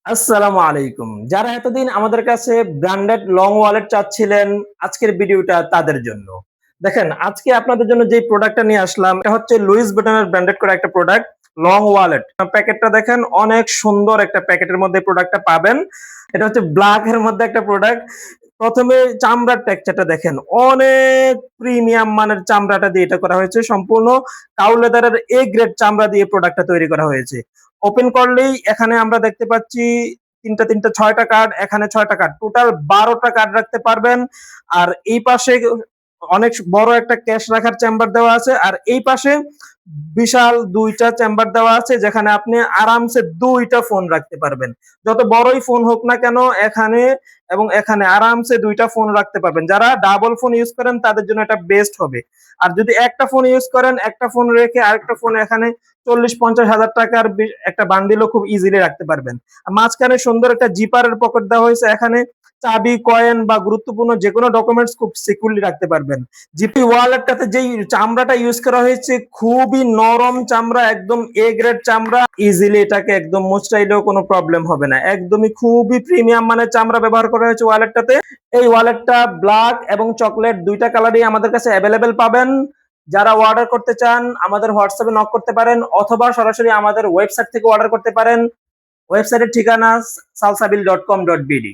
আসসালামু আলাইকুম। যারা এতদিন আমাদের কাছে ব্র্যান্ডেড লং ওয়ালেট চাচ্ছিলেন, আজকের ভিডিওটা তাদের জন্য। দেখেন, আজকে আপনাদের জন্য যেই প্রোডাক্টটা নিয়ে আসলাম, এটা হচ্ছে লুইস ভিটনের ব্র্যান্ডেড করা একটা প্রোডাক্ট, লং ওয়ালেট। প্যাকেটটা দেখেন, অনেক সুন্দর একটা প্যাকেটের মধ্যে প্রোডাক্টটা পাবেন। এটা হচ্ছে ব্ল্যাক এর মধ্যে একটা প্রোডাক্ট। ১ম এ চামড়ার টেক্সচারটা দেখেন, অনেক প্রিমিয়াম মানের চামড়াটা দিয়ে এটা করা হয়েছে। সম্পূর্ণ কাউ লেদারের A গ্রেড চামড়া দিয়ে প্রোডাক্টটা তৈরি করা হয়েছে। ওপেন করলেই এখানে আমরা দেখতে পাচ্ছি ৩টা ৬টা কার্ড, এখানে ৬টা কার্ড। টোটাল ১২টা কার্ড রাখতে পারবেন। আর এই পাশে অনেক বড় একটা ক্যাশ রাখার চেম্বার দেওয়া আছে। আর এই পাশে বিশাল ২টা চেম্বার দেওয়া আছে যেখানে আপনি আরামসে ২টা ফোন রাখতে পারবেন। যত বড়ই ফোন হোক না কেন এখানে এবং এখানে আরামসে ২টা ফোন রাখতে পারবেন। যারা ডাবল ফোন ইউজ করেন তাদের জন্য এটা বেস্ট হবে। আর যদি একটা ফোন ইউজ করেন, একটা ফোন রেখে আরেকটা ফোন এখানে ৪০-৫০ হাজার টাকার একটা বান্ডিলও খুব ইজিলি রাখতে পারবেন। মাঝখানে সুন্দর একটা জিপারের পকেট দেওয়া হয়েছে। এখানে চাবি, কয়েন বা গুরুত্বপূর্ণ যেকোনো ডকুমেন্টস খুব সিকিউরলি রাখতে পারবেন। জিপি ওয়ালেটটাতে যেই চামড়াটা ইউজ করা হয়েছে খুবই নরম চামড়া, একদম এ গ্রেড চামড়া। ইজিলি এটাকে একদম মুচড়াইলেও কোনো প্রবলেম হবে না। একদমই খুবই প্রিমিয়াম মানের চামড়া ব্যবহার করা হয়েছে ওয়ালেটটাতে। এই ওয়ালেটটা ব্ল্যাক এবং চকলেট ২টা কালারই আমাদের কাছে অ্যাভেলেবেল পাবেন। যারা অর্ডার করতে চান আমাদের হোয়াটসঅ্যাপে নক করতে পারেন অথবা সরাসরি আমাদের ওয়েবসাইট থেকে অর্ডার করতে পারেন। ওয়েবসাইটের ঠিকানা salsabil.com.bd।